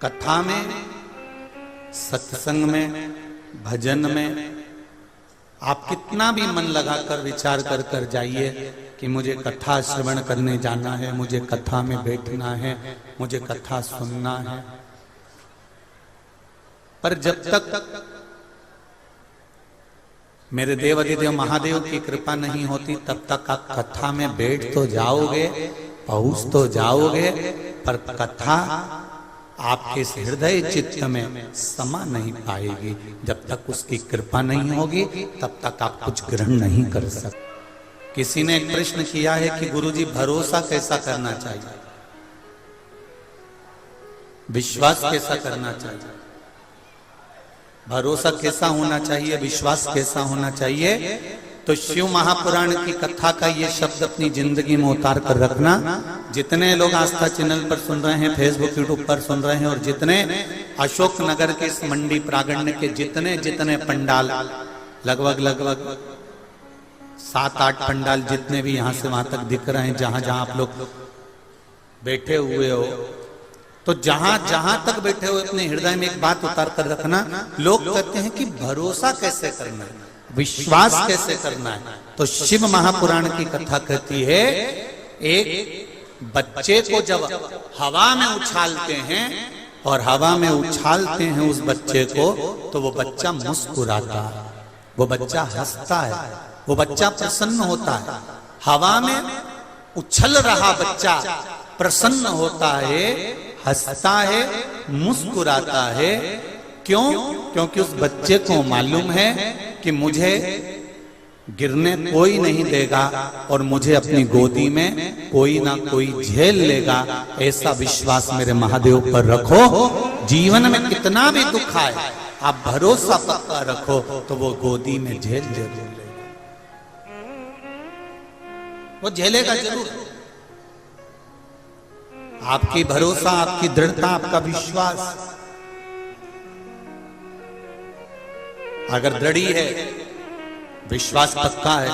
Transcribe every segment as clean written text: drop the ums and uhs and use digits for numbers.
कथा में, सत्संग में, भजन में आप कितना भी मन लगाकर विचार कर कर जाइए कि मुझे कथा श्रवण करने जाना है, मुझे कथा में बैठना है, मुझे कथा सुनना है, पर जब तक मेरे देवाधिदेव महादेव की कृपा नहीं होती तब तक आप कथा में बैठ तो जाओगे, पहुंच तो जाओगे, पर कथा आपके हृदय चित्त में समा नहीं पाएगी। जब तक उसकी कृपा नहीं होगी तब तक आप कुछ ग्रहण नहीं कर सकते। किसी ने एक प्रश्न किया है कि गुरुजी भरोसा कैसा करना चाहिए, विश्वास कैसा करना चाहिए, भरोसा कैसा होना चाहिए, विश्वास कैसा होना चाहिए? तो शिव महापुराण की कथा का ये शब्द अपनी जिंदगी में उतार कर रखना। जितने लोग आस्था चैनल पर सुन रहे हैं, फेसबुक यूट्यूब पर सुन रहे हैं, और जितने अशोक नगर के इस मंडी प्रांगण के जितने जितने पंडाल, लगभग 7-8 पंडाल जितने भी यहां से वहां तक दिख रहे हैं, जहां जहां आप लोग बैठे हुए हो, तो जहां जहां तक बैठे हुए अपने हृदय में एक बात उतार कर रखना। लोग कहते हैं कि भरोसा कैसे करना है, विश्वास कैसे करना है? तो शिव महापुराण की कथा कहती है, एक बच्चे को जब हवा में उछालते हैं और हवा में उछालते हैं उस बच्चे को, तो वो बच्चा मुस्कुराता है, वो बच्चा हंसता है, वो बच्चा प्रसन्न होता है। हवा में उछल रहा बच्चा प्रसन्न होता है, हंसता है, मुस्कुराता है। क्यों? क्योंकि उस बच्चे को मालूम है कि मुझे गिरने कोई नहीं देगा और मुझे अपनी गोदी में कोई ना कोई झेल लेगा। ऐसा विश्वास मेरे महादेव पर रखो। जीवन में कितना भी दुख आए, आप भरोसा पक्का रखो तो वो गोदी में झेल लेगा, वो झेलेगा जरूर। आपकी भरोसा, आपकी दृढ़ता, आपका विश्वास अगर दृढ़ी है, विश्वास पक्का है,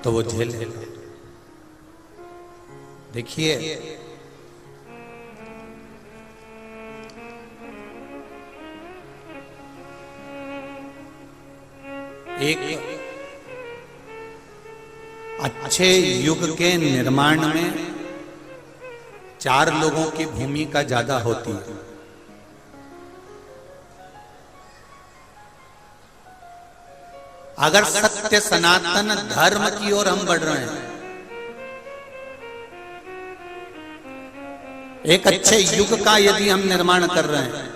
तो वो झेल लेगा। देखिए, एक अच्छे युग के निर्माण में 4 लोगों की भूमिका ज्यादा होती है। अगर सत्य सनातन धर्म की ओर हम बढ़ रहे हैं, एक अच्छे युग का यदि हम निर्माण कर रहे हैं,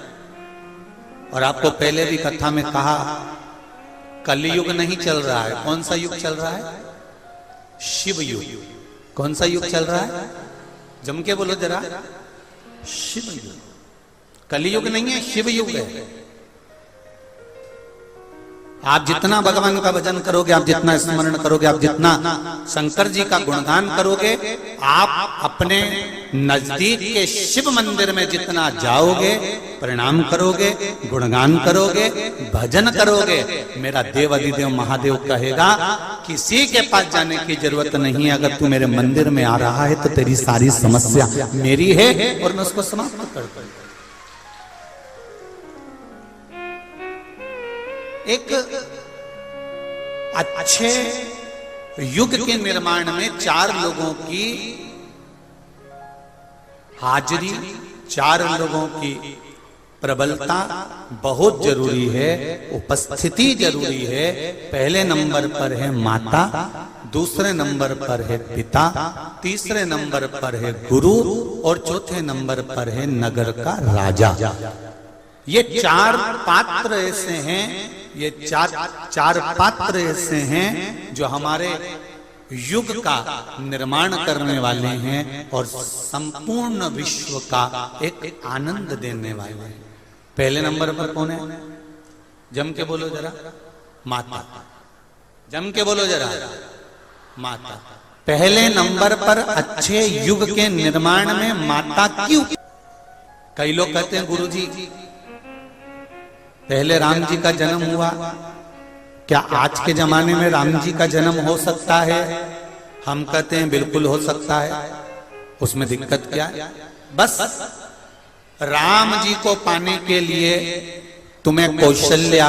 और आपको पहले भी कथा में कहा, कलयुग नहीं चल रहा है। कौन सा युग चल रहा है? शिव युग। कौन सा युग चल रहा है? जम के बोलो जरा, शिव युग। कलयुग नहीं है, शिव युग है। आप जितना भगवान का भजन करोगे, आप जितना स्मरण करोगे, आप जितना शंकर जी का गुणगान करोगे, आप अपने नजदीक के शिव मंदिर में जितना जाओगे, प्रणाम करोगे, गुणगान करोगे, भजन करोगे, मेरा देवाधिदेव महादेव कहेगा किसी के पास जाने की जरूरत नहीं है। अगर तू मेरे मंदिर में आ रहा है तो तेरी सारी समस्या मेरी है और मैं उसको समाप्त कर दूं। एक अच्छे युग के निर्माण में 4 लोगों की हाजिरी, 4 लोगों की प्रबलता बहुत जरूरी है, उपस्थिति जरूरी है। पहले नंबर पर है माता, दूसरे नंबर पर है पिता, तीसरे नंबर पर है गुरु और चौथे नंबर पर है नगर का राजा। ये 4 पात्र ऐसे हैं, ये चार पात्र ऐसे हैं जो हमारे युग का निर्माण करने वाले हैं और संपूर्ण विश्व का एक आनंद देने वाले हैं। पहले नंबर पर कौन है? जम के बोलो जरा, माता। जम के बोलो जरा, माता। पहले नंबर पर अच्छे युग के निर्माण में माता क्यों? कई लोग कहते हैं गुरुजी पहले राम जी का जन्म हुआ, क्या आज के जमाने में राम जी का जन्म हो सकता है? हम कहते हैं बिल्कुल हो सकता है, उसमें दिक्कत क्या है? बस राम जी को पाने के लिए तुम्हें कौशल्या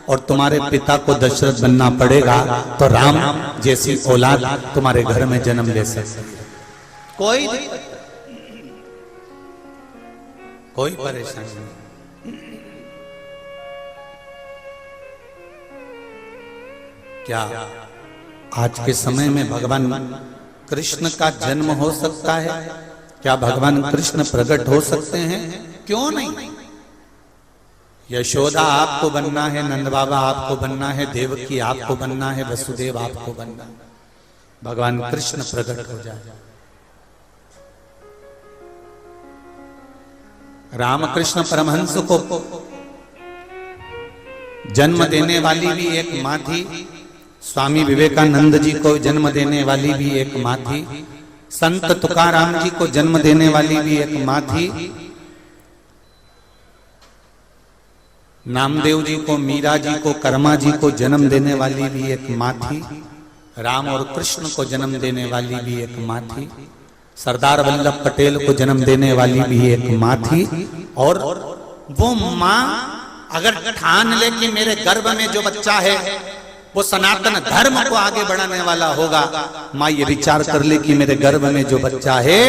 और तुम्हारे पिता को दशरथ बनना पड़ेगा, तो राम जैसी औलाद तुम्हारे घर में जन्म ले सकती है। कोई कोई परेशानी नहीं। क्या आज के समय में भगवान कृष्ण का जन्म हो सकता है? क्या भगवान कृष्ण प्रकट हो सकते हैं? क्यों नहीं? यशोदा आपको बनना है, नंद बाबा आपको बनना है, देवकी आपको बनना है, वसुदेव आपको बनना है, भगवान कृष्ण प्रकट हो जाए। रामकृष्ण परमहंस को जन्म देने वाली भी एक मां थी, स्वामी विवेकानंद जी को जन्म देने वाली भी एक मां थी, संत तुकाराम जी को जन्म देने वाली भी एक मां थी, नामदेव जी को, मीरा जी को, कर्मा जी को जन्म देने वाली भी एक मां थी, राम और कृष्ण को जन्म देने वाली भी एक मां थी, सरदार वल्लभ पटेल को जन्म देने वाली भी एक मां थी। और वो मां अगर ठान ले कि मेरे गर्भ में जो बच्चा है वो सनातन धर्म को आगे बढ़ाने वाला होगा, मां ये विचार कर ले कि मेरे गर्भ में जो बच्चा है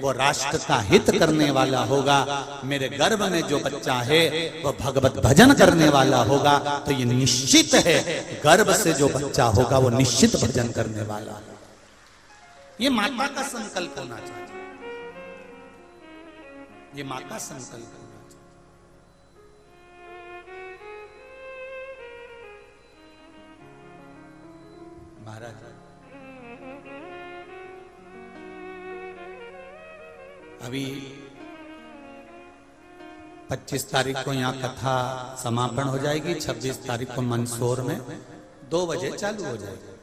वो राष्ट्र का हित करने वाला होगा, मेरे गर्भ में जो बच्चा है वो भगवत भजन करने वाला होगा, तो ये निश्चित है गर्भ से जो बच्चा होगा वो निश्चित भजन करने वाला है। ये माता का संकल्प होना चाहिए, ये मां का संकल्प होना चाहिए। महाराज अभी 25 तारीख को यहाँ कथा समापन हो जाएगी, 26 तारीख को मंदसौर में 2 बजे चालू हो जाएगी,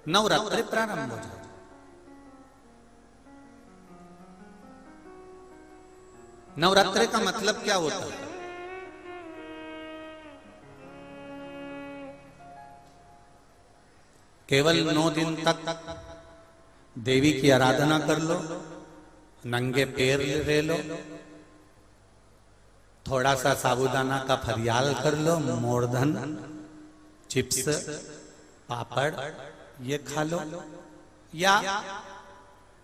नवरात्रि प्रारंभ हो जाएगी। नवरात्रि का मतलब क्या होता है? केवल 9 दिन तक देवी की आराधना कर लो, नंगे पैर ले लो, थोड़ा सा साबूदाना का फरियाल कर लो, मोरधन, चिप्स, पापड़ ये खा लो, या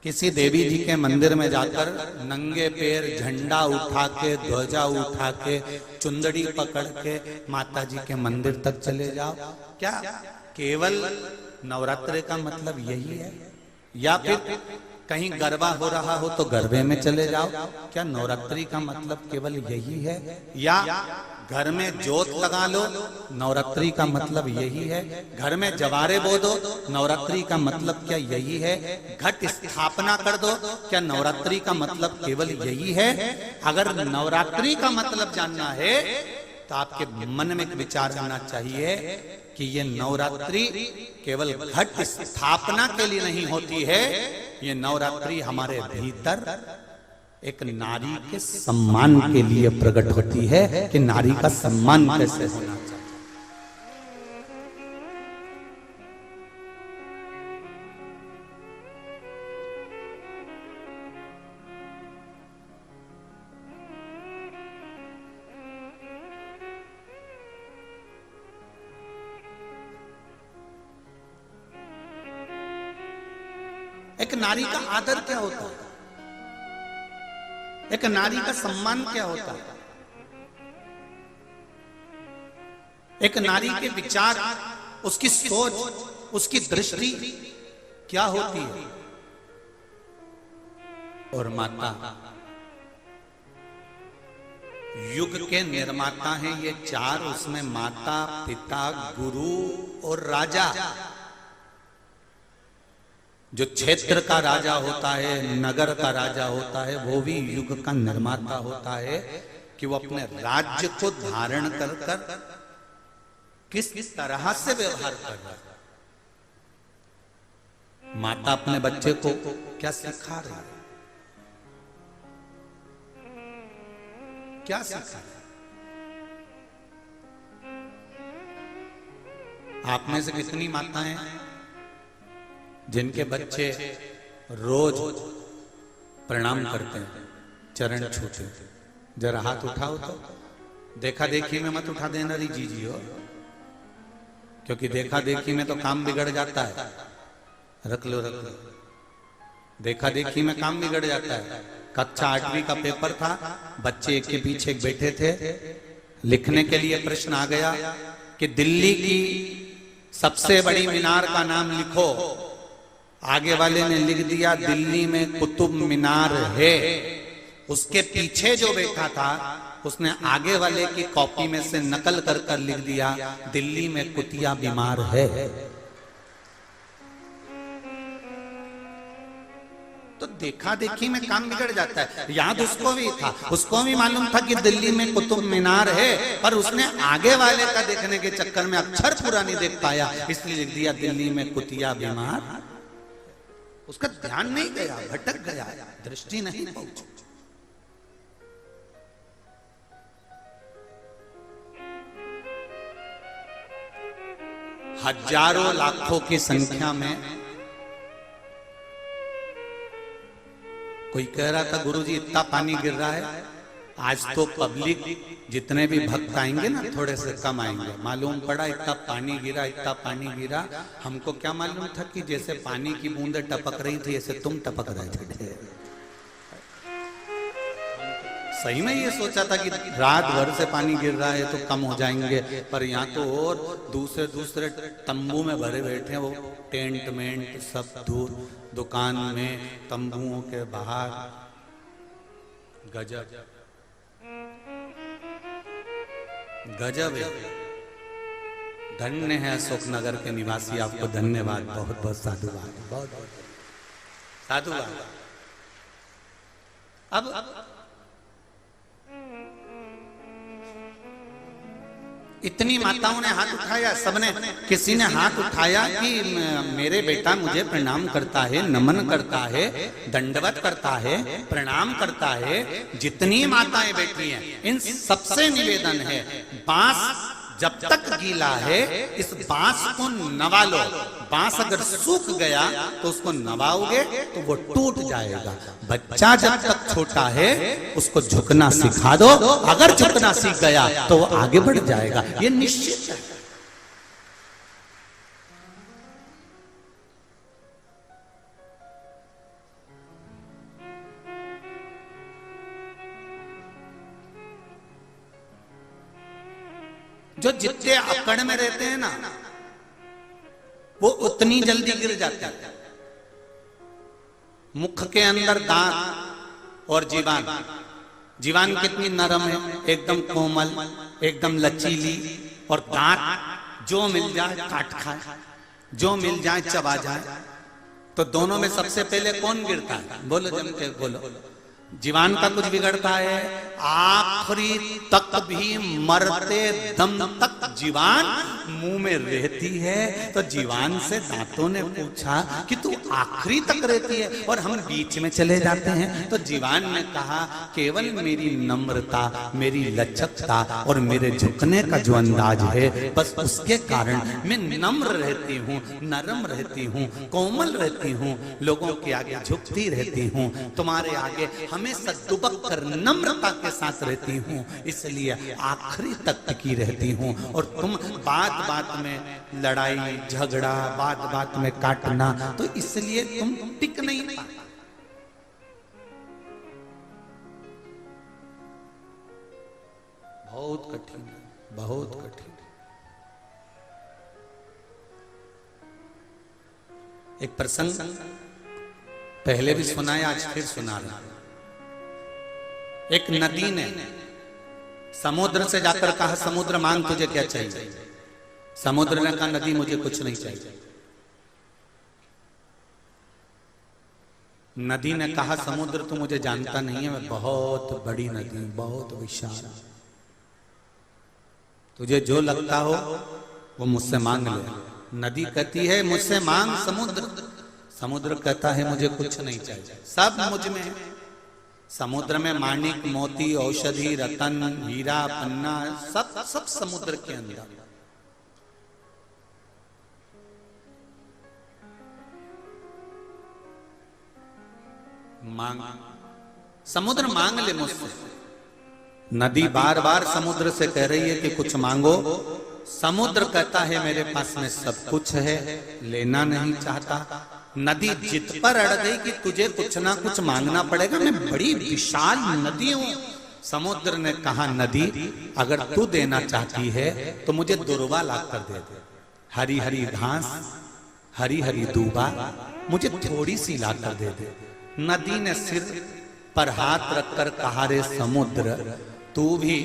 किसी देवी जी के मंदिर में जाकर नंगे पैर झंडा उठा के, ध्वजा उठा के, चुंदड़ी पकड़ के माता जी के मंदिर तक चले जाओ। क्या केवल नवरात्रि का मतलब यही है? या फिर कहीं गरबा हो रहा हो तो गरबे में चले जाओ? क्या नवरात्रि का मतलब केवल यही है? या घर में जोत लगा लो, नवरात्रि का मतलब यही है? घर में जवारे बो दो, नवरात्रि का मतलब क्या यही है? घट स्थापना कर दो, क्या नवरात्रि का मतलब केवल यही है? अगर नवरात्रि का मतलब जानना है तो आपके मन में एक विचार आना चाहिए कि ये नवरात्रि केवल घट स्थापना के लिए नहीं होती है, ये नवरात्रि हमारे भीतर एक नारी के सम्मान के लिए प्रकट होती है कि नारी का सम्मान कैसे होना चाहिए। एक नारी का आदर क्या होता है? एक नारी का सम्मान क्या होता है? एक नारी के विचार, उसकी सोच, उसकी दृष्टि क्या होती है? और माता युग के निर्माता हैं ये 4, उसमें माता, पिता, गुरु और राजा। जो क्षेत्र का राजा होता है, नगर का राजा होता है, वो भी युग का निर्माता होता है कि वो अपने राज्य को धारण कर कर किस तरह से व्यवहार कर रहा है। माता अपने बच्चे को क्या सिखा रही है? क्या सिखा रही है? आप में से कितनी माताएं जिनके बच्चे रोज प्रणाम करते हैं? चरण छूटे। जरा हाथ उठाओ तो, देखा देखी में मत उठा देना री जी हो, क्योंकि देखा देखी में तो काम बिगड़ जाता है। रख लो रख लो, देखा देखी में काम बिगड़ जाता है। कक्षा 8वीं का पेपर था, बच्चे एक के पीछे एक बैठे थे, लिखने के लिए प्रश्न आ गया कि दिल्ली की सबसे बड़ी मीनार का नाम लिखो। आगे वाले ने लिख दिया दिल्ली में कुतुब मीनार है। उसके पीछे जो बैठा था उसने आगे वाले की कॉपी में से नकल कर कर लिख दिया दिल्ली में कुतिया बीमार है। तो देखा देखी में काम बिगड़ जाता है। याद उसको भी था, उसको भी मालूम था कि दिल्ली में कुतुब मीनार है, पर उसने आगे वाले का देखने के चक्कर में अक्षर पूरा नहीं देख पाया, इसलिए लिख दिया दिल्ली में कुतिया बीमार। उसका ध्यान नहीं गया, भटक गया, दृष्टि नहीं पहुंची। हजारों लाखों की संख्या में कोई कह रहा था गुरुजी इतना पानी गिर रहा है, आज तो पब्लिक जितने भी भक्त आएंगे ना थोड़े से कम आएंगे। मालूम पड़ा इतना पानी गिरा, इतना पानी गिरा। हमको क्या मालूम था कि जैसे पानी की बूंदें टपक रही थी ऐसे तुम टपक रहे थे। सही में ये सोचा था कि रात भर से पानी गिर रहा है तो कम हो जाएंगे, पर यहाँ तो और दूसरे दूसरे तंबू में भरे बैठे हैं, वो टेंट मेंट सब दूर, दुकान में, तंबुओं के बाहर। गजब गजब है। धन्य है अशोकनगर के निवासी, आपको धन्यवाद, बहुत बहुत साधुवाद, बहुत बहुत साधुवाद। अब इतनी माताओं ने हाथ उठाया, सबने, किसी ने हाथ उठाया कि मेरे बेटा मुझे प्रणाम करता है, नमन करता है, दंडवत करता है, प्रणाम करता है। जितनी माताएं बैठी हैं इन सबसे निवेदन है, बांस जब तक गीला है इस बांस को नवा लो। बांस अगर सूख गया तो उसको नवाओगे तो वो टूट जाएगा। बच्चा जब तक छोटा है उसको झुकना सिखा दो, अगर झुकना सीख गया तो वो आगे बढ़ जाएगा, ये निश्चित है। जो जितने अकड़ में रहते हैं ना वो उतनी जल्दी गिर जाते हैं। मुख के अंदर दांत और जीवान, जीवान कितनी नरम है, एकदम कोमल, एकदम लचीली, और दांत जो मिल जाए काट खाए, जो मिल जाए चबा जाए। तो दोनों में सबसे पहले कौन गिरता है? बोलो जम के बोलो। जीवान का कुछ बिगड़ता है, आखिरी तक भी मरते दम तक जीवान मुंह में रहती है। तो जीवान से दांतों ने पूछा कि तू आखिरी तक रहती है और हम बीच में चले जाते हैं? तो जीवान ने कहा केवल मेरी नम्रता, मेरी लचकता और मेरे झुकने का जो अंदाज है, बस उसके कारण मैं नम्र रहती हूँ, नरम रहती हूँ, कोमल रहती हूँ, लोगों के आगे झुकती रहती हूँ, तुम्हारे आगे हमेशा दुबक कर नम्रता के साथ रहती हूँ, इसलिए आखिरी तक टिकी रहती हूँ। और तुम बात बात में लड़ाई झगड़ा, बात बात में काटना, तो इसलिए तुम टिक नहीं पाते। बहुत कठिन है, बहुत कठिन। एक प्रसंग पहले भी सुनाया, आज फिर सुना रहा। एक नदी ने समुद्र से जाकर कहा समुद्र मांग तुझे क्या चाहिए? समुद्र ने कहा नदी मुझे कुछ नहीं चाहिए। नदी ने कहा समुद्र तू मुझे जानता नहीं है, मैं बहुत बड़ी नदी, बहुत विशाल, तुझे जो लगता हो वो मुझसे मांग ले। नदी कहती है मुझसे मांग समुद्र। समुद्र कहता है मुझे कुछ नहीं चाहिए, सब मुझ में है। समुद्र में माणिक, मोती, औषधि, रतन, हीरा, पन्ना, सब सब समुद्र के अंदर। मांग समुद्र मांग ले मुझसे। नदी बार बार समुद्र से कह रही है कि कुछ मांगो। समुद्र कहता है मेरे पास में सब कुछ है, लेना नहीं चाहता। नदी जिद पर अड़ गई कि तुझे कुछ ना कुछ मांगना पड़ेगा, मैं बड़ी विशाल नदी हूं। समुद्र ने कहा नदी अगर तू देना चाहती है तो मुझे दुर्वा ला कर दे दे, हरी हरी घास, हरी हरी दूबा मुझे थोड़ी सी ला कर दे दे। नदी ने सिर पर हाथ रखकर कहा रे समुद्र तू भी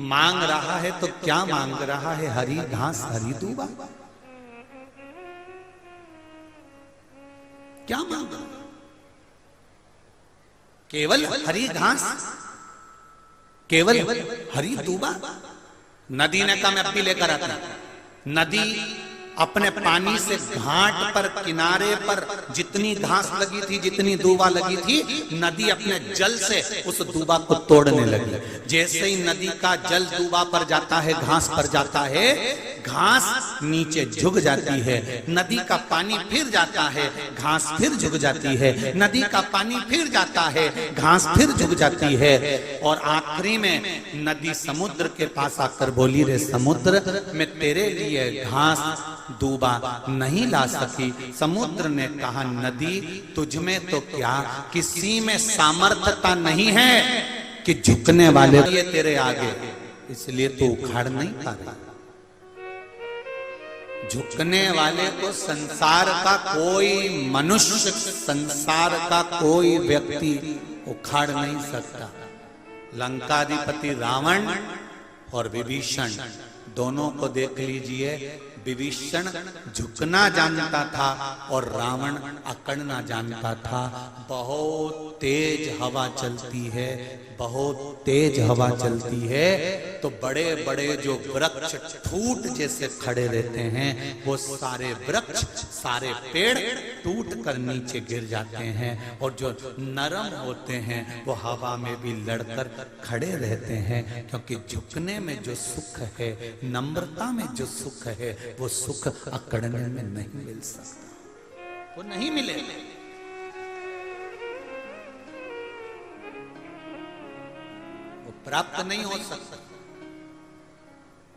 मांग रहा है तो क्या मांग रहा है? हरी घास हरी दूबा, क्या मांग रहा? केवल हरी घास, केवल हरी दूबा। नदी ने कहा मैं अब भी लेकर आता। नदी अपने पानी से घाट पर किनारे पर जितनी घास लगी थी, जितनी दूबा लगी थी, नदी अपने जल से उस दूबा को तोड़ने लगी। जैसे ही नदी का जल दूबा पर जाता है, घास पर जाता है, घास नीचे झुक जाती है। नदी का पानी फिर जाता है, घास फिर झुक जाती है। नदी का पानी फिर जाता है, घास फिर झुक जाती है। और आखिरी में नदी समुद्र के पास आकर बोली रे समुद्र मैं तेरे लिए घास दूबा नहीं ला सकी। समुद्र ने कहा नदी तुझ में तो क्या किसी में सामर्थ्यता नहीं है कि झुकने वाले ये तेरे आगे, इसलिए तू उखाड़ नहीं पा रहा। झुकने वाले को संसार का कोई मनुष्य, संसार का कोई व्यक्ति उखाड़ नहीं सकता। लंकाधिपति रावण और विभीषण दोनों को देख लीजिए। विभीषण झुकना जानता था और रावण अकड़ना जानता था। बहुत तेज हवा चलती है, बहुत तेज हवा चलती है तो बड़े बड़े जो वृक्ष ठूट जैसे खड़े रहते हैं, वो सारे वृक्ष, सारे पेड़ टूट कर नीचे गिर जाते हैं। और जो नरम होते हैं वो हवा में भी लड़कर खड़े रहते हैं, क्योंकि झुकने में जो सुख है, नम्रता में जो सुख है, वो सुख अकड़ने में नहीं मिल सकता, वो नहीं मिलेगा। वो प्राप्त नहीं हो सकता।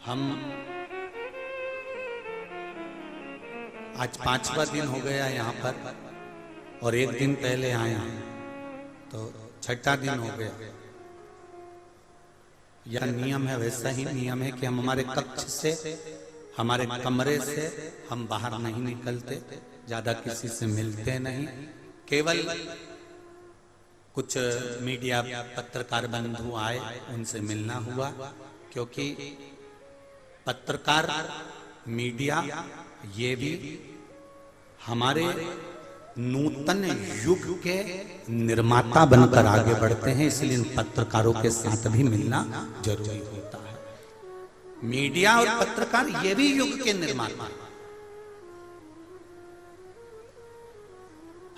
हम आज 5वां दिन हो गया यहाँ पर और एक दिन पहले आए हैं तो 6ठा दिन हो गया। यह नियम है, वैसा ही नियम है कि हम हमारे कक्ष से, हमारे कमरे से हम बाहर नहीं निकलते, ज्यादा किसी से मिलते नहीं। केवल कुछ मीडिया पत्रकार बंधु आए, उनसे मिलना हुआ, क्योंकि पत्रकार, मीडिया ये भी हमारे नूतन युग के निर्माता बनकर आगे बढ़ते हैं, इसलिए इन पत्रकारों के साथ भी मिलना जरूरी होता है। मीडिया और पत्रकार ये भी युग के निर्माता।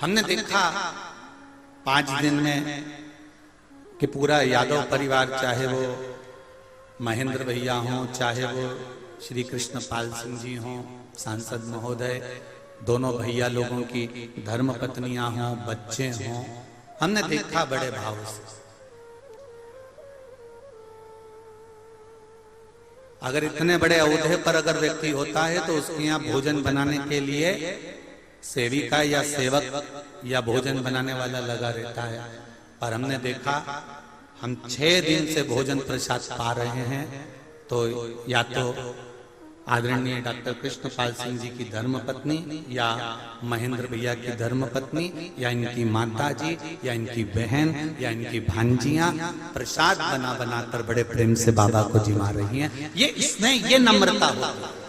हमने देखा 5 दिन में कि पूरा यादव परिवार, चाहे वो महेंद्र भैया हों, चाहे वो श्री कृष्ण पाल सिंह जी हों, सांसद महोदय, दोनों भैया लोगों की धर्म पत्नियां हों, बच्चे हों, हमने देखा बड़े भाव से। अगर इतने बड़े औहदे पर अगर व्यक्ति होता है तो उसके यहाँ भोजन बनाने के लिए सेविका या सेवक या भोजन बनाने वाला लगा रहता है। पर हमने देखा हम 6 दिन से भोजन प्रसाद पा रहे हैं, तो या तो आदरणीय डॉक्टर कृष्णपाल सिंह जी की धर्मपत्नी या महेंद्र भैया की धर्मपत्नी या इनकी माता जी या इनकी बहन या इनकी भांजियां प्रसाद बना बनाकर बड़े प्रेम से बाबा को जिमा रही हैं। ये इसमें ये नम्रता होती है।